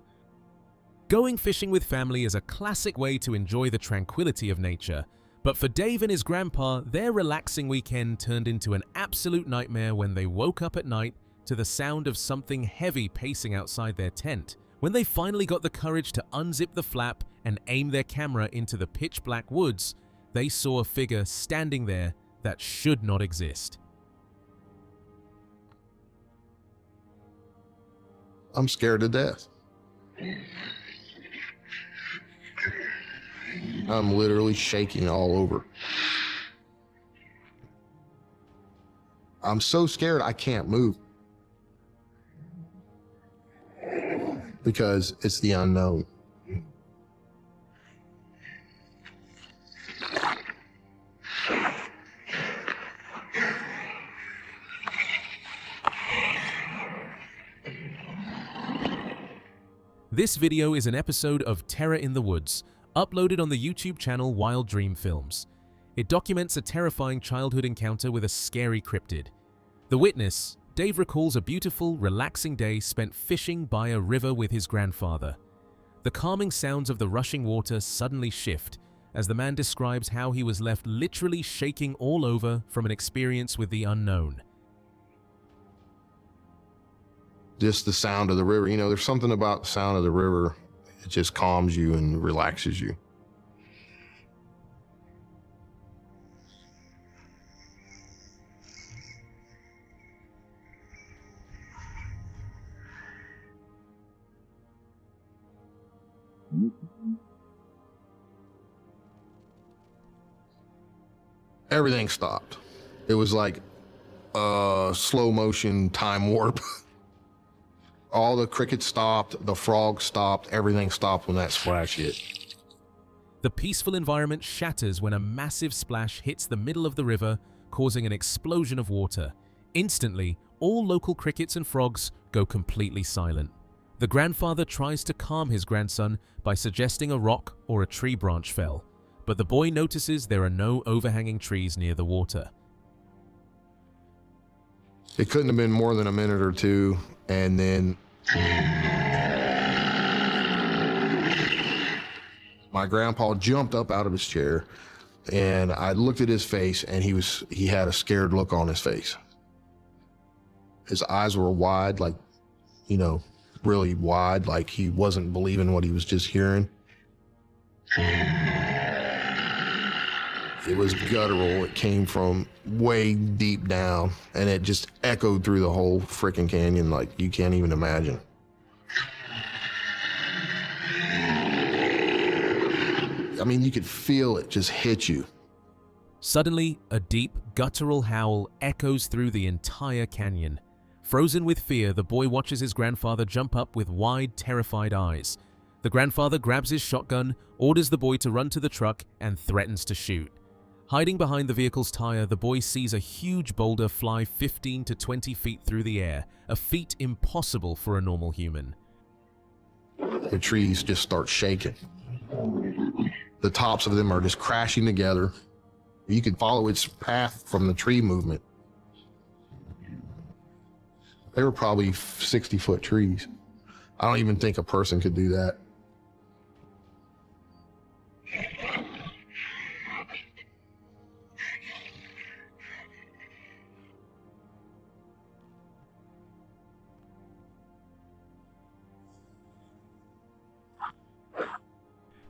Going fishing with family is a classic way to enjoy the tranquility of nature, but for Dave and his grandpa, their relaxing weekend turned into an absolute nightmare when they woke up at night to the sound of something heavy pacing outside their tent. When they finally got the courage to unzip the flap and aim their camera into the pitch-black woods, they saw a figure standing there that should not exist. I'm scared to death. I'm literally shaking all over. I'm so scared I can't move. Because it's the unknown. This video is an episode of Terror in the Woods, uploaded on the YouTube channel Wild Dream Films. It documents a terrifying childhood encounter with a scary cryptid. The witness, Dave, recalls a beautiful, relaxing day spent fishing by a river with his grandfather. The calming sounds of the rushing water suddenly shift as the man describes how he was left literally shaking all over from an experience with the unknown. Just the sound of the river. You know, there's something about the sound of the river. It just calms you and relaxes you. Everything stopped. It was like a slow motion time warp. All the crickets stopped, the frogs stopped, everything stopped when that splash hit. The peaceful environment shatters when a massive splash hits the middle of the river, causing an explosion of water. Instantly, all local crickets and frogs go completely silent. The grandfather tries to calm his grandson by suggesting a rock or a tree branch fell, but the boy notices there are no overhanging trees near the water. It couldn't have been more than a minute or two, and then my grandpa jumped up out of his chair, and I looked at his face, and he had a scared look on his face. His eyes were wide, like, you know, really wide, like he wasn't believing what he was just hearing. It was guttural. It came from way deep down, and it just echoed through the whole freaking canyon like you can't even imagine. I mean, you could feel it just hit you. Suddenly, a deep, guttural howl echoes through the entire canyon. Frozen with fear, the boy watches his grandfather jump up with wide, terrified eyes. The grandfather grabs his shotgun, orders the boy to run to the truck, and threatens to shoot. Hiding behind the vehicle's tire, the boy sees a huge boulder fly 15 to 20 feet through the air, a feat impossible for a normal human. The trees just start shaking. The tops of them are just crashing together. You can follow its path from the tree movement. They were probably 60-foot trees. I don't even think a person could do that.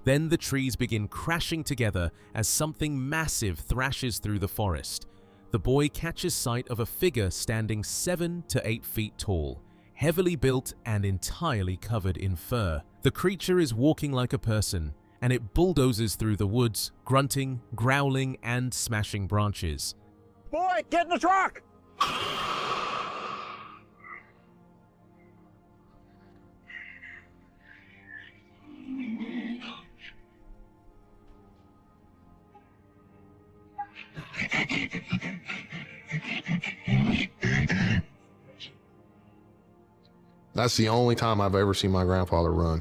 Then the trees begin crashing together as something massive thrashes through the forest. The boy catches sight of a figure standing 7 to 8 feet tall, heavily built and entirely covered in fur. The creature is walking like a person, and it bulldozes through the woods, grunting, growling, and smashing branches. Boy, get in the truck! That's the only time I've ever seen my grandfather run.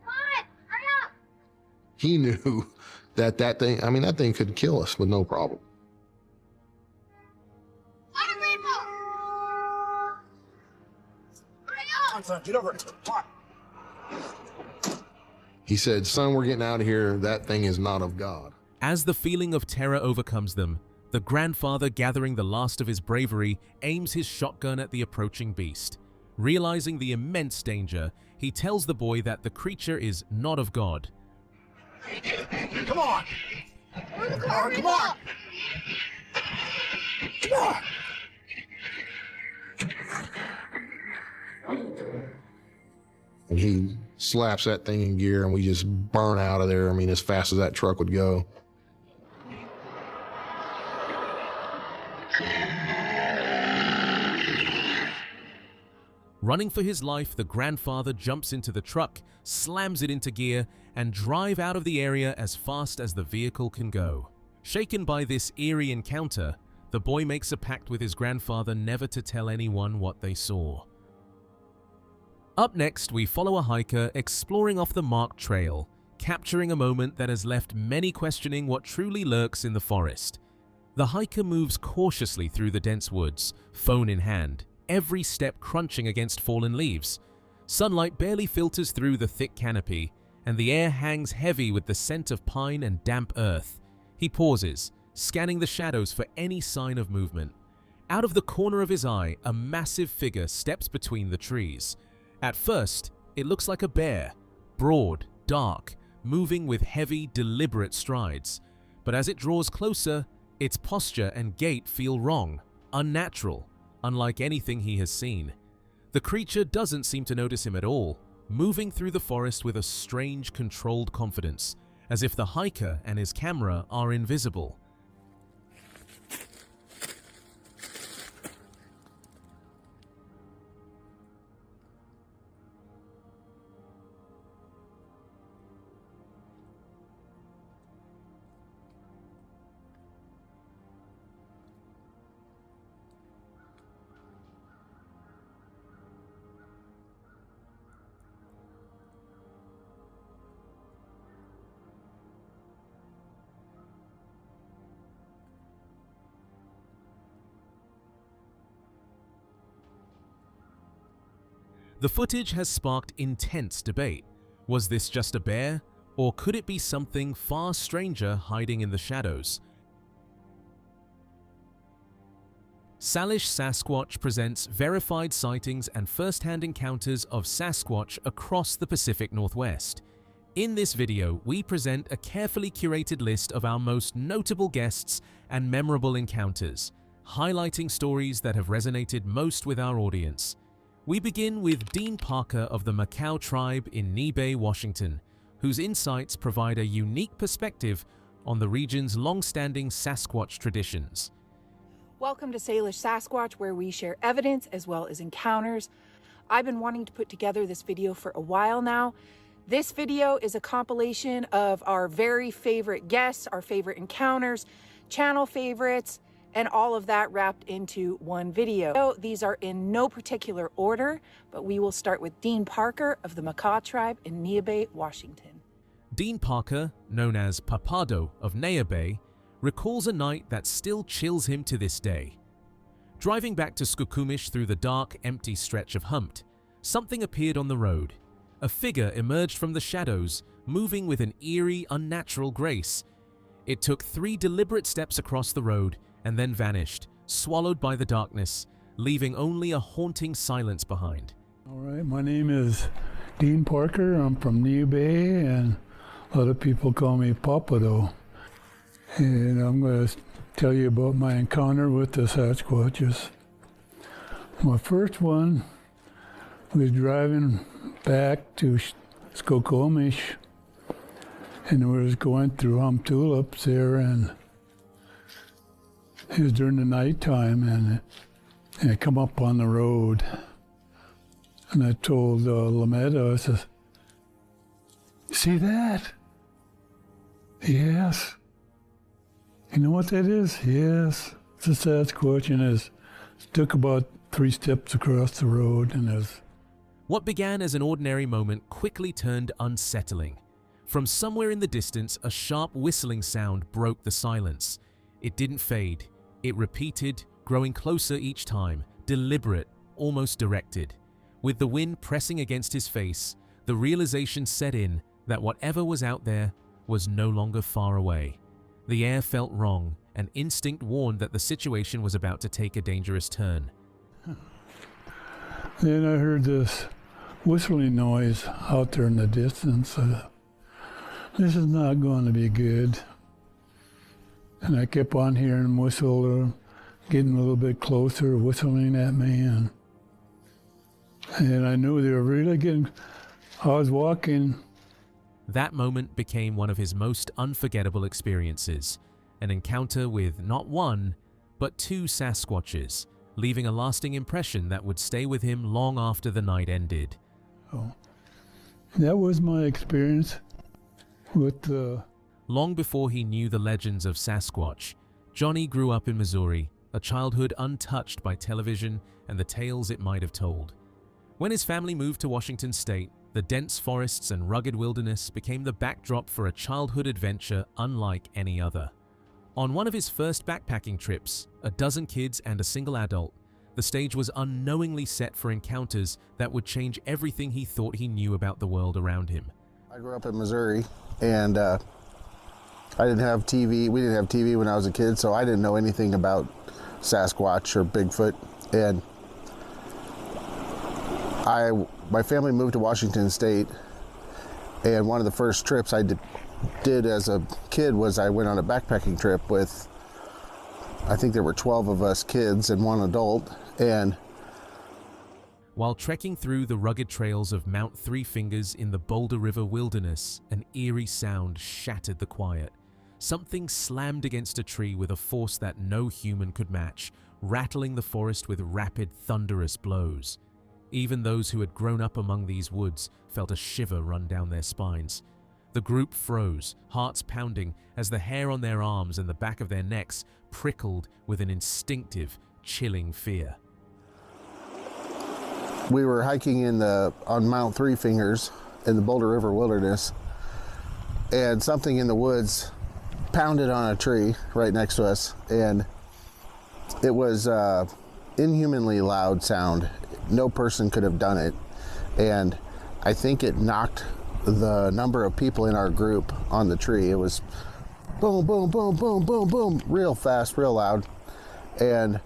Come on, hurry up! He knew that that thing could kill us with no problem. Get over it. He said, son, we're getting out of here. That thing is not of God. As the feeling of terror overcomes them, the grandfather, gathering the last of his bravery, aims his shotgun at the approaching beast. Realizing the immense danger, he tells the boy that the creature is not of God. Come on! Come on! Come on! And he slaps that thing in gear and we just burn out of there. I mean, as fast as that truck would go. Running for his life, the grandfather jumps into the truck, slams it into gear, and drive out of the area as fast as the vehicle can go. Shaken by this eerie encounter, the boy makes a pact with his grandfather never to tell anyone what they saw. Up next, we follow a hiker exploring off the marked trail, capturing a moment that has left many questioning what truly lurks in the forest. The hiker moves cautiously through the dense woods, phone in hand, every step crunching against fallen leaves. Sunlight barely filters through the thick canopy, and the air hangs heavy with the scent of pine and damp earth. He pauses, scanning the shadows for any sign of movement. Out of the corner of his eye, a massive figure steps between the trees. At first, it looks like a bear, broad, dark, moving with heavy, deliberate strides. But as it draws closer, its posture and gait feel wrong, unnatural, unlike anything he has seen. The creature doesn't seem to notice him at all, moving through the forest with a strange, controlled confidence, as if the hiker and his camera are invisible. The footage has sparked intense debate. Was this just a bear, or could it be something far stranger hiding in the shadows? Salish Sasquatch presents verified sightings and first-hand encounters of Sasquatch across the Pacific Northwest. In this video, we present a carefully curated list of our most notable guests and memorable encounters, highlighting stories that have resonated most with our audience. We begin with Dean Parker of the Macau tribe in Nebe, Washington, whose insights provide a unique perspective on the region's long-standing Sasquatch traditions. Welcome to Salish Sasquatch, where we share evidence as well as encounters. I've been wanting to put together this video for a while now. This video is a compilation of our very favorite guests, our favorite encounters, channel favorites, and all of that wrapped into one video. So these are in no particular order, but we will start with Dean Parker of the Makah tribe in Neah Bay, Washington. Dean Parker, known as Papado of Neah Bay, recalls a night that still chills him to this day. Driving back to Skokomish through the dark, empty stretch of Humpt, something appeared on the road. A figure emerged from the shadows, moving with an eerie, unnatural grace. It took 3 deliberate steps across the road and then vanished, swallowed by the darkness, leaving only a haunting silence behind. All right, my name is Dean Parker. I'm from Neah Bay, and a lot of people call me Papado. And I'm going to tell you about my encounter with the Sasquatches. My first one was driving back to Skokomish, and we was going through tulips there, and it was during the nighttime, and I come up on the road, and I told Lametta, I said, "See that?" "Yes." "You know what that is?" "Yes, it's a Sasquatch," and it took about 3 steps across the road, and it What began as an ordinary moment quickly turned unsettling. From somewhere in the distance, a sharp whistling sound broke the silence. It didn't fade. It repeated, growing closer each time, deliberate, almost directed. With the wind pressing against his face, the realization set in that whatever was out there was no longer far away. The air felt wrong, and instinct warned that the situation was about to take a dangerous turn. Then I heard this whistling noise out there in the distance. This is not going to be good. And I kept on hearing whistle, getting a little bit closer, whistling at me, and I knew they were really getting. I was walking. That moment became one of his most unforgettable experiences, an encounter with not one, but 2 Sasquatches, leaving a lasting impression that would stay with him long after the night ended. Oh, that was my experience with Long before he knew the legends of Sasquatch, Johnny grew up in Missouri, a childhood untouched by television and the tales it might have told. When his family moved to Washington State, the dense forests and rugged wilderness became the backdrop for a childhood adventure unlike any other. On one of his first backpacking trips, a dozen kids and a single adult, the stage was unknowingly set for encounters that would change everything he thought he knew about the world around him. I grew up in Missouri, and I didn't have TV. We didn't have TV when I was a kid, so I didn't know anything about Sasquatch or Bigfoot. And my family moved to Washington State, and one of the first trips I did as a kid was I went on a backpacking trip with, I think there were 12 of us kids and 1 adult, and while trekking through the rugged trails of Mount Three Fingers in the Boulder River wilderness, an eerie sound shattered the quiet. Something slammed against a tree with a force that no human could match, rattling the forest with rapid, thunderous blows. Even those who had grown up among these woods felt a shiver run down their spines. The group froze, hearts pounding, as the hair on their arms and the back of their necks prickled with an instinctive, chilling fear. we were hiking on Mount Three Fingers in the Boulder River wilderness, and something in the woods pounded on a tree right next to us, and it was inhumanly loud sound. No person could have done it, and I think it knocked the number of people in our group on the tree. It was boom, boom, boom, boom, boom, boom, real fast, real loud. And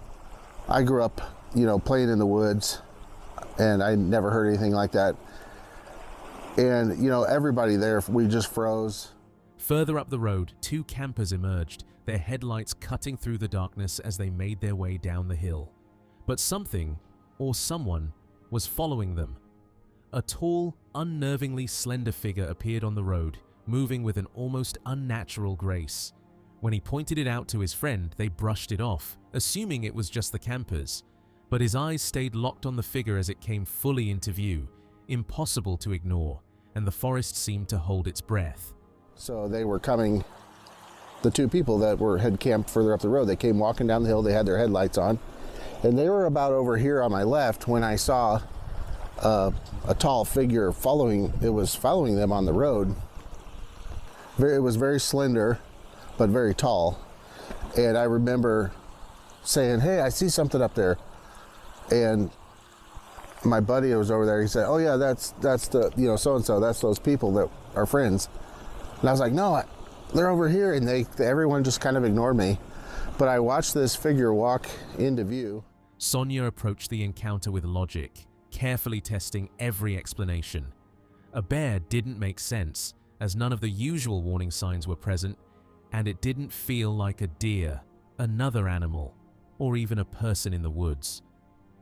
I grew up, playing in the woods, and I never heard anything like that. And, everybody there, we just froze. Further up the road, two campers emerged, their headlights cutting through the darkness as they made their way down the hill. But something, or someone, was following them. A tall, unnervingly slender figure appeared on the road, moving with an almost unnatural grace. When he pointed it out to his friend, they brushed it off, assuming it was just the campers. But his eyes stayed locked on the figure as it came fully into view, impossible to ignore, and the forest seemed to hold its breath. So they were coming, the two people that had camped further up the road, they came walking down the hill, they had their headlights on, and they were about over here on my left when I saw a tall figure following them on the road. It was very slender, but very tall. And I remember saying, "Hey, I see something up there." And my buddy who was over there, he said, "Oh yeah, that's the, so-and-so, that's those people that are friends." And I was like, "No, they're over here." And everyone just kind of ignored me. But I watched this figure walk into view. Sonia approached the encounter with logic, carefully testing every explanation. A bear didn't make sense, as none of the usual warning signs were present, and it didn't feel like a deer, another animal, or even a person in the woods.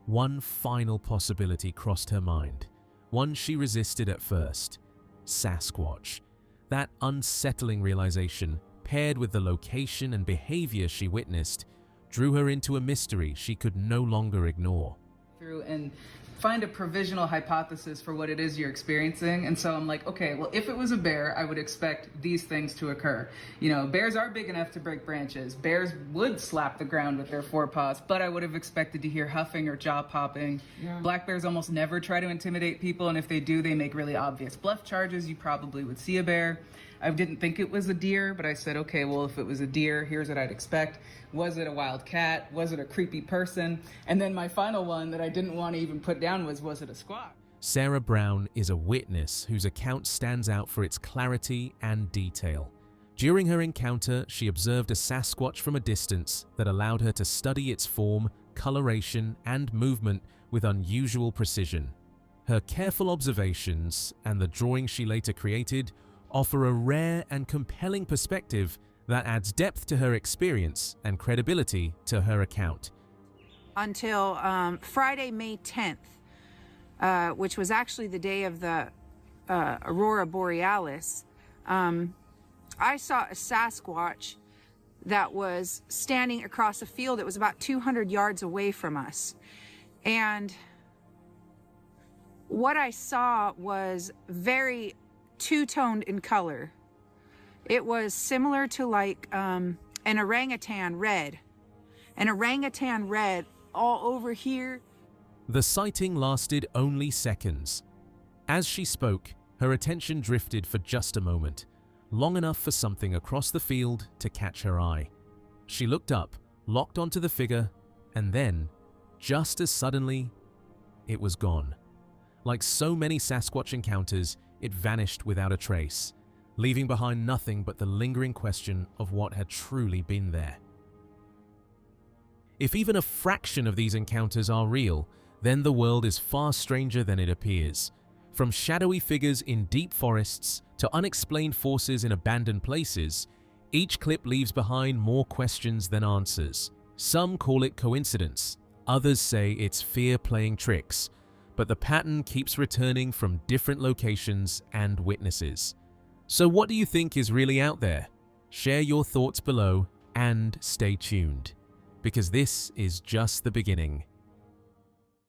One final possibility crossed her mind, one she resisted at first: Sasquatch. That unsettling realization, paired with the location and behavior she witnessed, drew her into a mystery she could no longer ignore. Through and find a provisional hypothesis for what it is you're experiencing. And so I'm like, okay, well, if it was a bear, I would expect these things to occur. Bears are big enough to break branches. Bears would slap the ground with their forepaws, but I would have expected to hear huffing or jaw popping. Yeah. Black bears almost never try to intimidate people, and if they do, they make really obvious bluff charges. You probably would see a bear. I didn't think it was a deer, but I said, okay, well, if it was a deer, here's what I'd expect. Was it a wild cat? Was it a creepy person? And then my final one that I didn't want to even put down was it a squat? Sarah Brown is a witness whose account stands out for its clarity and detail. During her encounter, she observed a Sasquatch from a distance that allowed her to study its form, coloration, and movement with unusual precision. Her careful observations and the drawing she later created offer a rare and compelling perspective that adds depth to her experience and credibility to her account. Until Friday, May 10th, which was actually the day of the Aurora Borealis, I saw a Sasquatch that was standing across a field that was about 200 yards away from us. And what I saw was very two-toned in color. It was similar to like an orangutan red. An orangutan red all over here. The sighting lasted only seconds. As she spoke, her attention drifted for just a moment, long enough for something across the field to catch her eye. She looked up, locked onto the figure, and then, just as suddenly, it was gone. Like so many Sasquatch encounters, it vanished without a trace, leaving behind nothing but the lingering question of what had truly been there. If even a fraction of these encounters are real, then the world is far stranger than it appears. From shadowy figures in deep forests to unexplained forces in abandoned places, each clip leaves behind more questions than answers. Some call it coincidence, others say it's fear playing tricks, but the pattern keeps returning from different locations and witnesses. So what do you think is really out there? Share your thoughts below and stay tuned, because this is just the beginning.